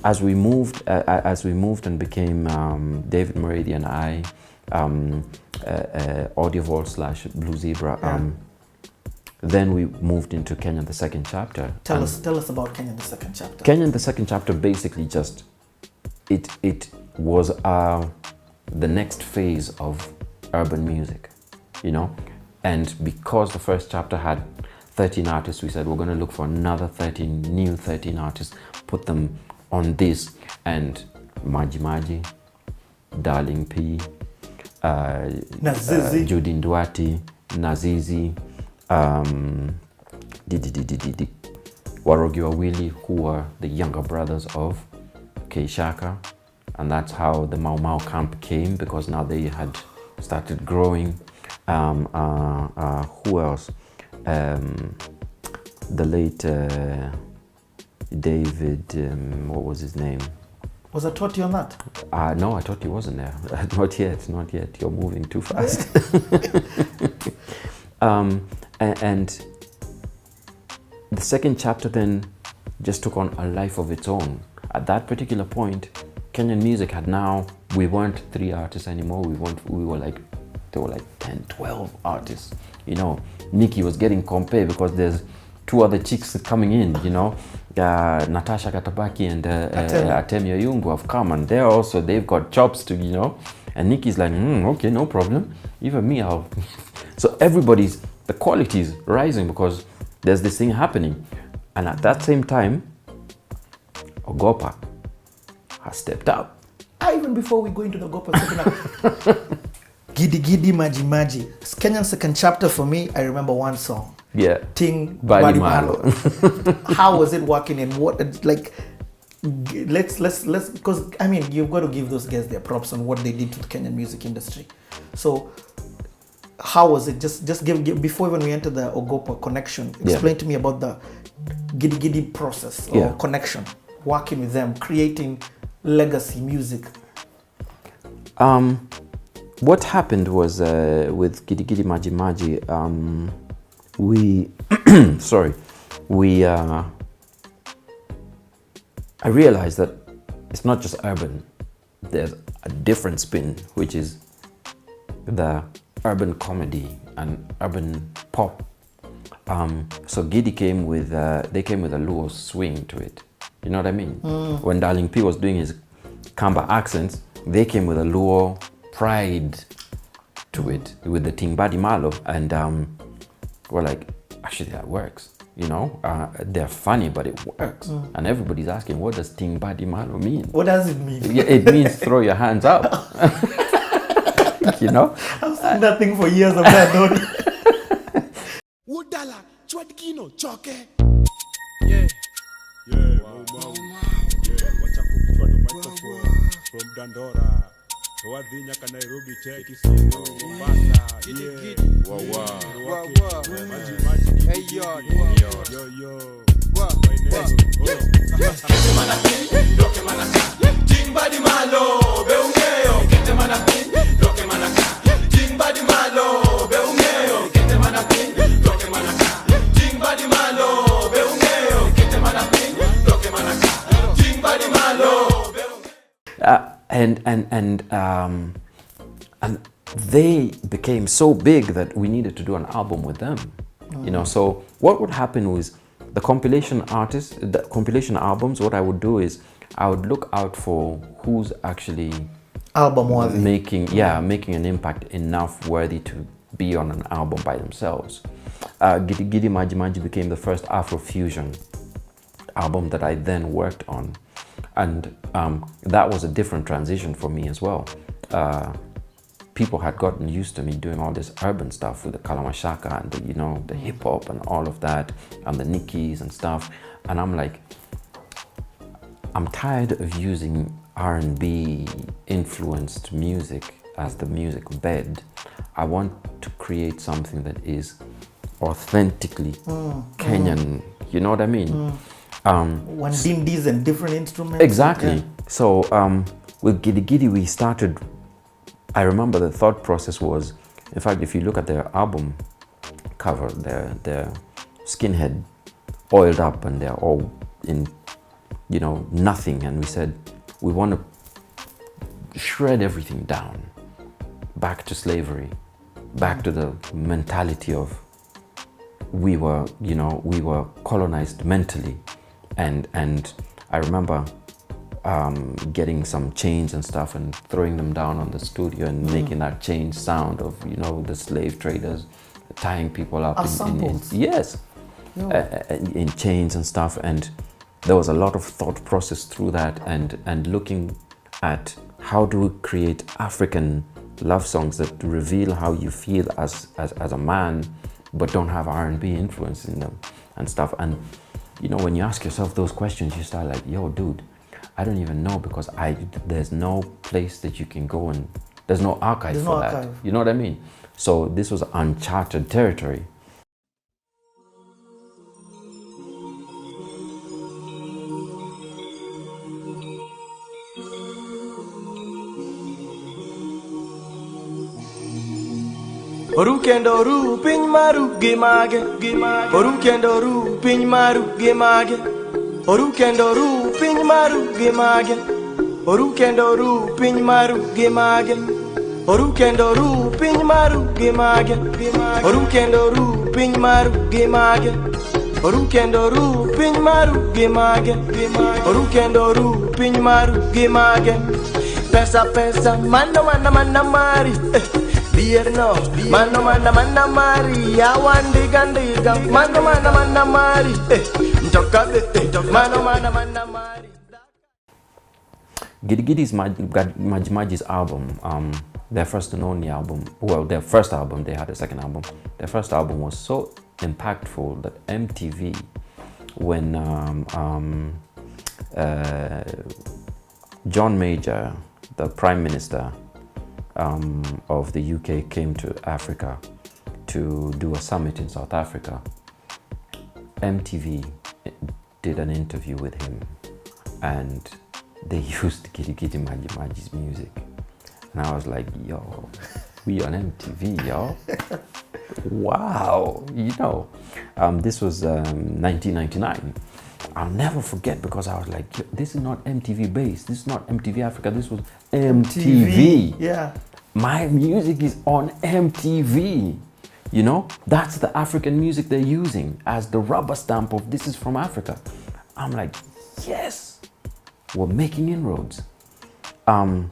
as we moved and became David Morady and I, Audio Vault / Blue Zebra. Then we moved into Kenyan, the second chapter. Tell us about Kenyan, the second chapter. Kenyan, the second chapter, basically just it was the next phase of urban music, you know. And because the first chapter had 13 artists, we said we're going to look for another 13 artists, put them on this. And MajiMaji, Darling P, Nazizi, Judy Ndwati, Nazizi, Warogi Wawili, who were the younger brothers of K Shaka. And that's how the Mau Mau camp came, because now they had started growing. Who else? The late David, what was his name? Was I taught you on that? No, I thought he wasn't there. Not yet. You're moving too fast. And the second chapter then just took on a life of its own. At that particular point, Kenyan music had now, we weren't 3 artists anymore. We were like, there were like 10, 12 artists, you know. Nikki was getting compared because there's 2 other chicks coming in, you know. Natasha Katabaki and Atemi Oyungu have come, and they've got chops to, you know. And Nikki's like, okay, no problem. Even me, So the quality is rising because there's this thing happening. And at that same time, Ogopa has stepped up. Even before we go into the Ogopa second GidiGidi MajiMaji. Kenyan second chapter for me, I remember one song. Yeah. Ting Badi Badi Malo. Malo. How was it working and what, like, let's, because I mean, you've got to give those guys their props on what they did to the Kenyan music industry. So, how was it? Just give before when we enter the Ogopa connection, explain to me about the GidiGidi process or connection, working with them, creating legacy music. What happened was with GidiGidi MajiMaji, I realized that it's not just urban. There's a different spin, which is the urban comedy and urban pop. So Gidi came with a Luo swing to it. You know what I mean? When Darling P was doing his Kamba accents, they came with a Luo pride to it, with the Ting Badi Malo, and we're like, actually that works, you know. They're funny, but it works. And everybody's asking, what does Ting Badi Malo mean? What does it mean? Yeah, it means throw your hands up. You know? I've seen that thing for years of that, don't you? From Dandora, Wadhinya ka Nairobi, cheki sino, Mombasa, MajiMaji, hey yo, Kete manaki, doke manaka, Ting Badi Malo, beungeo, Kete manaki, doke manaka, Ting Badi Malo, beungeo, Kete manaki, doke manaka, Ting Badi Malo, beungeo, Kete manaki, doke manaka, Ting Badi Malo. And they became so big that we needed to do an album with them. You know, so what would happen was the compilation albums, what I would do is I would look out for who's actually album worthy, making an impact enough worthy to be on an album by themselves. GidiGidi MajiMaji became the first Afrofusion album that I then worked on. And that was a different transition for me as well. People had gotten used to me doing all this urban stuff with the Kalamashaka and the hip hop and all of that, and the Nikkis and stuff. And I'm like, I'm tired of using R&B influenced music as the music bed. I want to create something that is authentically Kenyan. You know what I mean? One dindis and different instruments. Exactly. Yeah. So with GidiGidi, we started, I remember the thought process was, in fact, if you look at their album cover, they're skinhead, oiled up, and they're all in you know, nothing. And we said, we want to shred everything down, back to slavery, back to the mentality of we were colonized mentally. And I remember getting some chains and stuff and throwing them down on the studio and making that chain sound of, you know, the slave traders tying people up in yes, in chains and stuff. And there was a lot of thought process through that, and looking at how do we create African love songs that reveal how you feel as a man, but don't have R&B influence in them and stuff. And you know, when you ask yourself those questions, you start like, yo, dude, I don't even know, because there's no place that you can go, and there's no archive for that. You know what I mean? So this was uncharted territory. Orukendo ru piny maru gimage Orukendo ru piny maru gimage Orukendo ru piny maru gimage Orukendo ru piny maru gimage Orukendo ru piny maru gimage Orukendo ru piny maru gimage Orukendo ru piny maru gimage Orukendo ru piny maru gimage Pesa mana mari Dear no, mano mari, ya wandiga, mano mari, mano mari. GidiGidi MajiMaji's album, their first and only album, well, their first album, they had a second album. Their first album was so impactful that MTV, when John Major, the Prime Minister of the UK, came to Africa to do a summit in South Africa, MTV did an interview with him, and they used GidiGidi MajiMaji's music. And I was like, yo, we on MTV, yo. Wow, you know. This was 1999. I'll never forget, because I was like, this is not MTV based, this is not MTV Africa, this was MTV. Yeah. My music is on MTV. You know, that's the African music they're using as the rubber stamp of this is from Africa. I'm like, yes, we're making inroads. And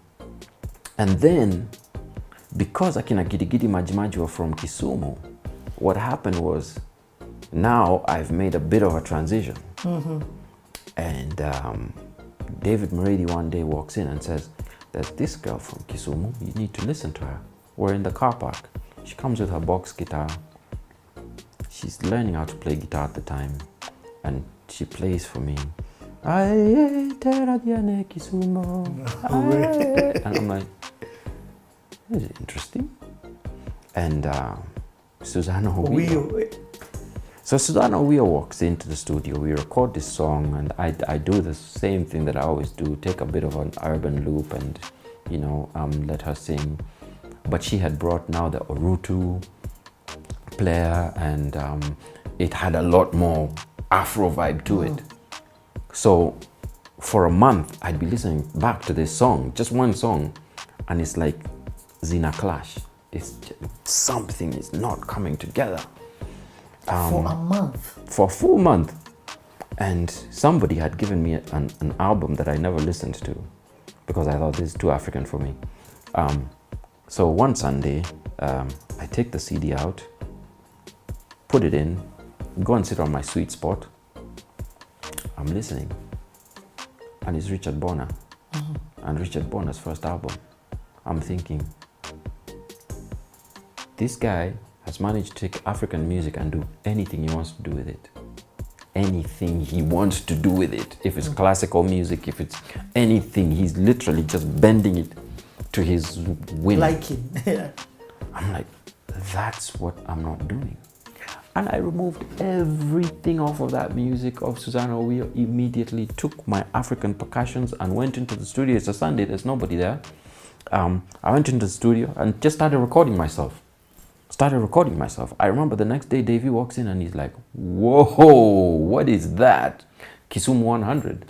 then, because Akina GidiGidi MajiMaji were from Kisumu, what happened was, now I've made a bit of a transition. And David Muridi one day walks in and says, there's this girl from Kisumu, you need to listen to her. We're in the car park. She comes with her box guitar. She's learning how to play guitar at the time, and she plays for me. And I'm like, this is interesting. And Susanna Owio. So Susanna Owio walks into the studio, we record this song, and I do the same thing that I always do, take a bit of an urban loop and, you know, let her sing. But she had brought now the Orutu player, and it had a lot more Afro vibe to it. So for a month, I'd be listening back to this song, just one song, and it's like Zina Clash. It's just, something is not coming together. For a month? For a full month. And somebody had given me an album that I never listened to, because I thought this is too African for me. So one Sunday, I take the CD out, put it in, go and sit on my sweet spot. I'm listening, and it's Richard Bonner, and Richard Bonner's first album. I'm thinking, this guy has managed to take African music and do anything he wants to do with it. Anything he wants to do with it. If it's classical music, if it's anything, he's literally just bending it to his whim. Liking. Yeah. I'm like, that's what I'm not doing. And I removed everything off of that music of Susanna Owio, immediately took my African percussions and went into the studio. It's a Sunday, there's nobody there. I went into the studio and just started recording myself. I remember the next day, Davey walks in and he's like, whoa, what is that? Kisumu 100.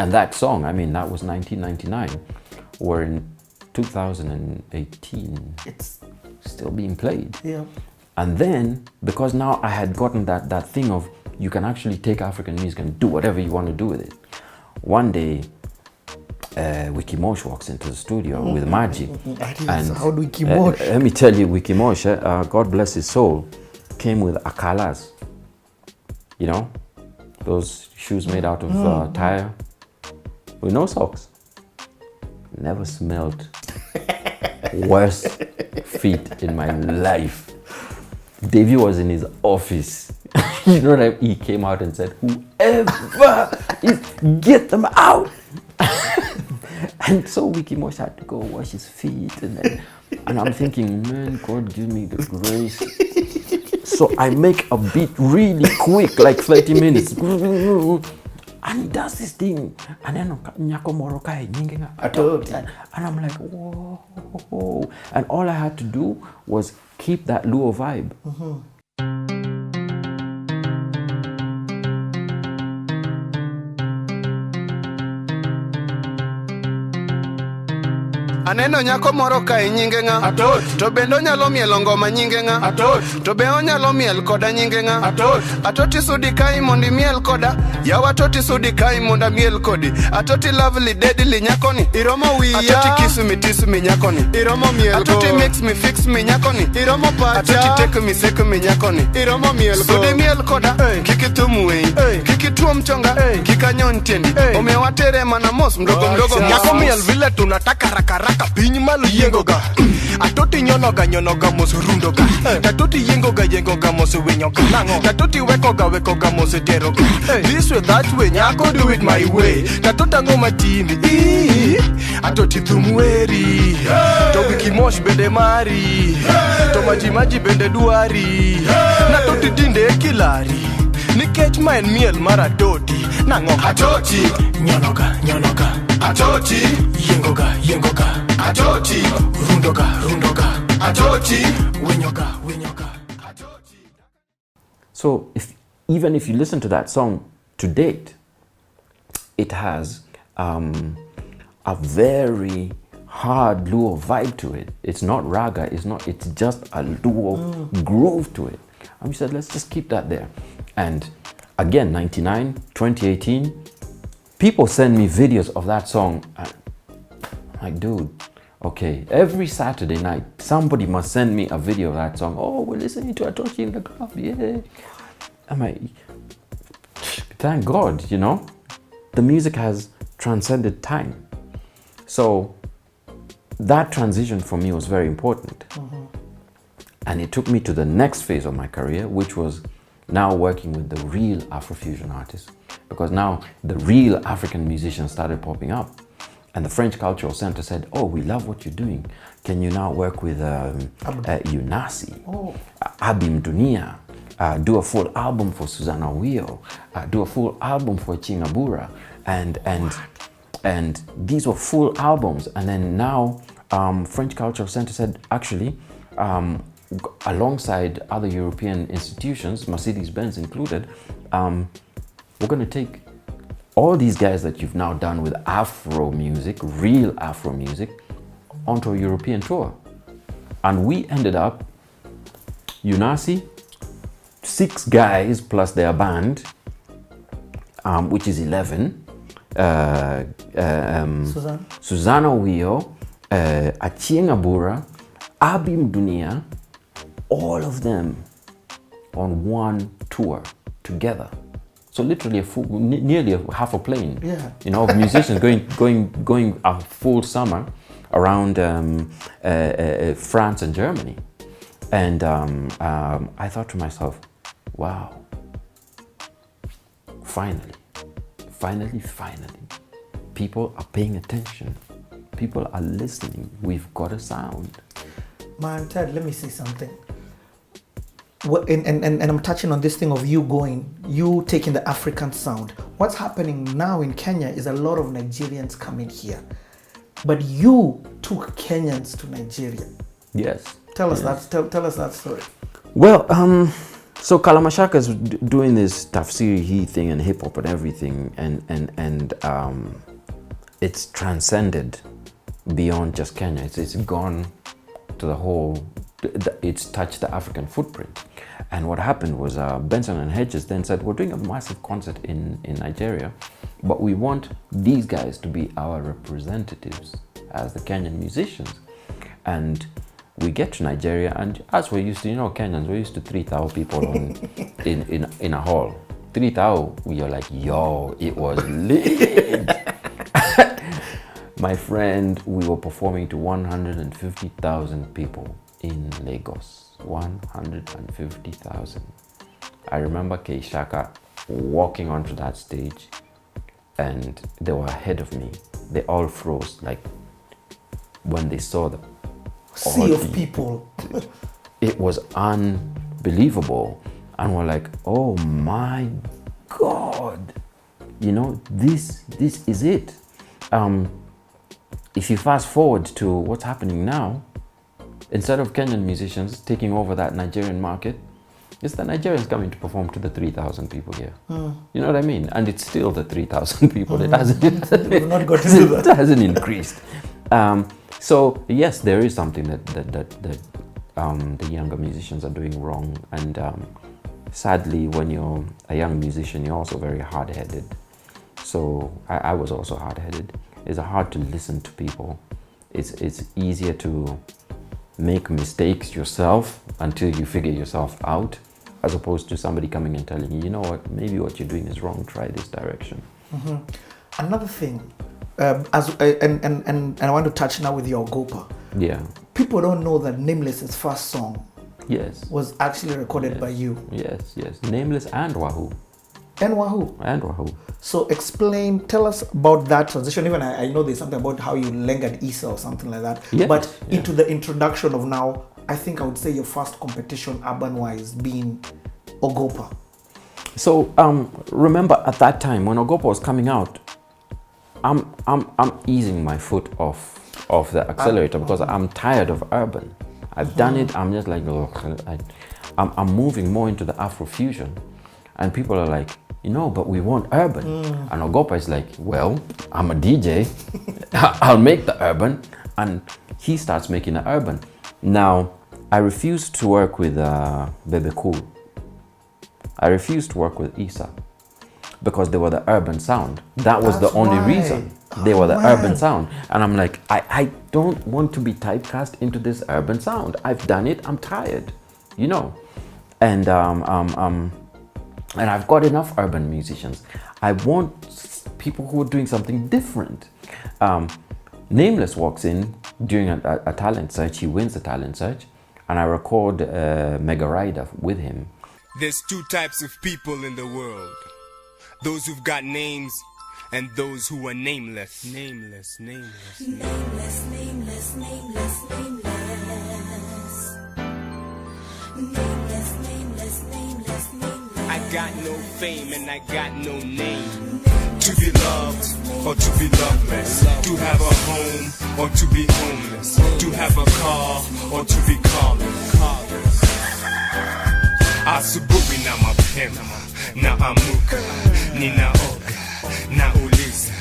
And that song, I mean, that was 1999. We're in 2018. It's still being played. Yeah. And then, because now I had gotten that thing of you can actually take African music and do whatever you want to do with it. One day, Wicky Mosh walks into the studio with Maji. And how do Wicky Mosh? Let me tell you, Wicky Mosh, God bless his soul, came with akalas. You know, those shoes made out of tire with no socks. Never smelled worse feet in my life. Davey was in his office. You know what he came out and said, whoever is, get them out. And so Wicky Mosh had to go wash his feet. And I'm thinking, man, God give me the grace. So I make a beat really quick, like 30 minutes. And he does this thing. And then Nyako Morokai, and I'm like, whoa. And all I had to do was keep that Luo vibe. Aneno nyako moro kae nyinge nga Atot. To bende onyalo mielo ngoma nyinge nga Atot. To be onyalo miel koda nyinge nga Atot. Atoti sudi kai mondi miel koda Yawa atoti sudi kai monda miel kodi Atoti lovely deadly nyakoni Iromo wiya Atoti kiss me nyakoni Iromo miel Atoti mix me fix me nyakoni Iromo pacha Atoti take me nyakoni Iromo miel sudi miel koda Kiki tumwe Kiki tuom chonga Kika nyon tiendi Omewatere mana mos mdogo Nyako miel vile tunataka raka piny malo yengoga Atoti nyonoga mos rundoga Tatoti yengoga mos winyoga Tatoti wekoga mos teroga This way that way nyako do it my way Tatota ngoma timi Atoti thumweri To Wicky Mosh bende mari To majimaji bende duari Natoti dinde kilari Nikech ma en miel mar atoti Nango atoti nyonoga Atoti yengoga Atoti rundoga Atoti winyoga Atoti. So even if you listen to that song to date, it has a very hard Luo vibe to it. It's not raga, it's just a Luo groove to it. And we said, let's just keep that there. And again, 99, 2018, people send me videos of that song. I'm like, dude, okay, every Saturday night, somebody must send me a video of that song. Oh, we're listening to Atochi in the club, yeah. I'm like, thank God, you know? The music has transcended time. So that transition for me was very important. And it took me to the next phase of my career, which was now working with the real Afrofusion artists. Because now the real African musicians started popping up. And the French Cultural Center said, oh, we love what you're doing. Can you now work with Unasi, Abim Dunia, do a full album for Susanna Wio, do a full album for Chingabura. And these were full albums. And then now French Cultural Center said, actually, alongside other European institutions, Mercedes-Benz included, we're going to take all these guys that you've now done with Afro music, real Afro music, onto a European tour. And we ended up, Unasi, 6 guys plus their band, which is 11. Susanna Wio, Achieng Abura, Abim Dunia, all of them on one tour together. So literally nearly half a plane, you know, of musicians going a full summer around France and Germany. And I thought to myself, wow, finally, people are paying attention. People are listening. We've got a sound. Man, Ted, let me say something. And I'm touching on this thing of you taking the African sound. What's happening now in Kenya is a lot of Nigerians coming here. But you took Kenyans to Nigeria. Yes. Tell us that story. Well, so Kalamashaka is doing this tafsiri thing and hip hop and everything, and it's transcended beyond just Kenya. It's gone to the whole. It's touched the African footprint. And what happened was Benson and Hedges then said, we're doing a massive concert in Nigeria, but we want these guys to be our representatives as the Kenyan musicians. And we get to Nigeria, and as we're used to, you know, Kenyans, we're used to 3,000 people in a hall. 3,000, we are like, yo, it was lit. My friend, we were performing to 150,000 people in Lagos. 150,000. I remember Keishaka walking onto that stage, and they were ahead of me. They all froze, like when they saw the sea of people. It was unbelievable, and we're like, oh my God, you know, this is it. If you fast forward to what's happening now, instead of Kenyan musicians taking over that Nigerian market, it's the Nigerians coming to perform to the 3,000 people here. You know what I mean? And it's still the 3,000 people. It hasn't. We've not got to do that. It hasn't increased. So yes, there is something that the younger musicians are doing wrong, and sadly, when you're a young musician, you're also very hard-headed. So I was also hard-headed. It's hard to listen to people. It's easier to make mistakes yourself until you figure yourself out, as opposed to somebody coming and telling you, you know what, maybe what you're doing is wrong, try this direction. Another thing, and I want to touch now with your Ogopa. Yeah. People don't know that Nameless's first song was actually recorded by you. Yes. Nameless and Wahoo. And Wahoo. So tell us about that transition. Even I know there's something about how you lengered Isa or something like that. Yes, but into the introduction of now, I think I would say your first competition urban-wise being Ogopa. So remember at that time when Ogopa was coming out, I'm easing my foot off the accelerator because I'm tired of urban. I've done it. I'm just like, I'm moving more into the afrofusion, and people are like, you know, but we want urban. And Ogopa is like, well, I'm a DJ. I'll make the urban. And he starts making the urban. Now, I refused to work with Bebe Cool. I refused to work with Isa because they were the urban sound. That was the only reason. They were the urban sound. And I'm like, I don't want to be typecast into this urban sound. I've done it. I'm tired, you know. And I've got enough urban musicians. I want people who are doing something different. Nameless walks in during a talent search. He wins the talent search, and I record Mega Rider with him. There's two types of people in the world. Those who've got names and those who are nameless. Nameless. I got no fame and I got no name. To be loved or to be loveless. To have a home or to be homeless. To have a car or to be carless. Asubuhi na mapema naamuka ninaoga nauliza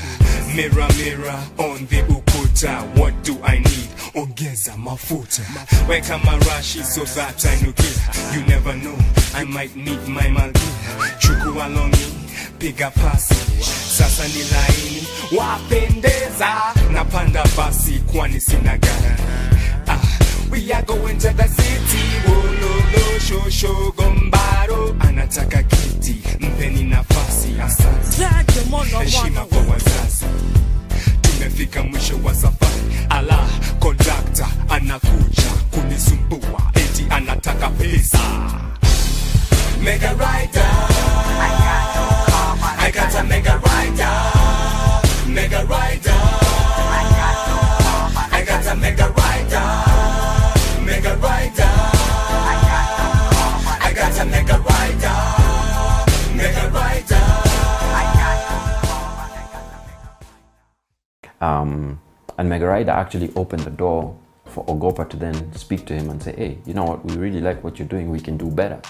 mirror mirror on the ukuta, what do I need? Ongeza mafuta, weka marashi so that I nukia. You never know, I might meet my malkia. Chukua longi, piga pasi, sasa ni laini, wapendeza. Napanda basi kwani sina gari. We are going to the city, wololo, shosho, gombaro. Anataka kiti, mpeni nafasi, asante. Heshima kwa wazazi, tumefika mwisho wa safari. Ala, conductor, anakuja kunisumbua, eti anataka pesa. Mega rider, I got a mega rider. Mega rider, I got a mega rider. Mega rider, I got a mega rider. Mega rider. And Mega Rider actually opened the door for Ogopa to then speak to him and say, hey, you know what, we really like what you're doing, we can do better.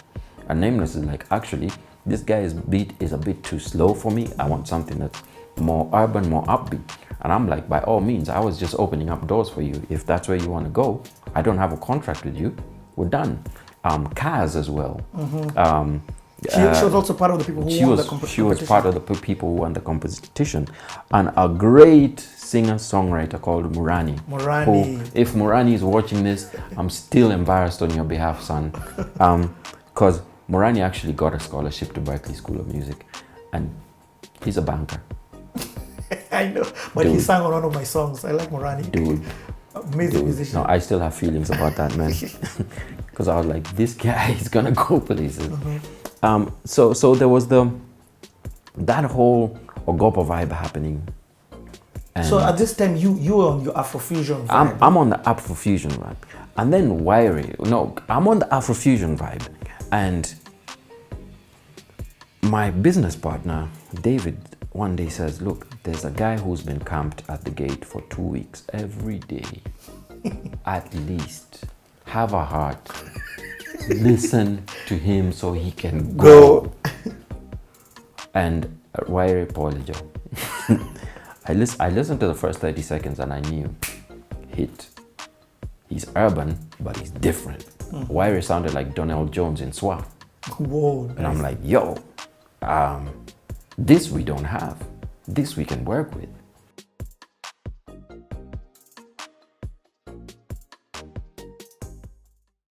And Nameless is like, actually, this guy's beat is a bit too slow for me. I want something that's more urban, more upbeat. And I'm like, by all means, I was just opening up doors for you. If that's where you want to go, I don't have a contract with you. We're done. Kaz as well. She was also part of the people who won the competition. She was part of the people who won the competition. And a great singer-songwriter called Murani. Who, if Murani is watching this, I'm still embarrassed on your behalf, son. Because Murani actually got a scholarship to Berklee School of Music. And he's a banker. I know, but he sang on one of my songs. I like Morani. Dude. Amazing musician. No, I still have feelings about that, man. Because I was like, this guy is gonna go places. So there was that whole Ogopa vibe happening. And so at this time, you were on your afrofusion vibe. I'm on the afrofusion vibe. And then I'm on the afrofusion vibe. And my business partner, David, one day says, look, there's a guy who's been camped at the gate for 2 weeks every day. At least have a heart. Listen to him so he can go. And Wairi Polijo. I listened to the first 30 seconds and I knew, hit. He's urban, but he's different. Wairi sounded like Donnell Jones in Swat. Whoa, nice. And I'm like, yo, this we don't have. This we can work with.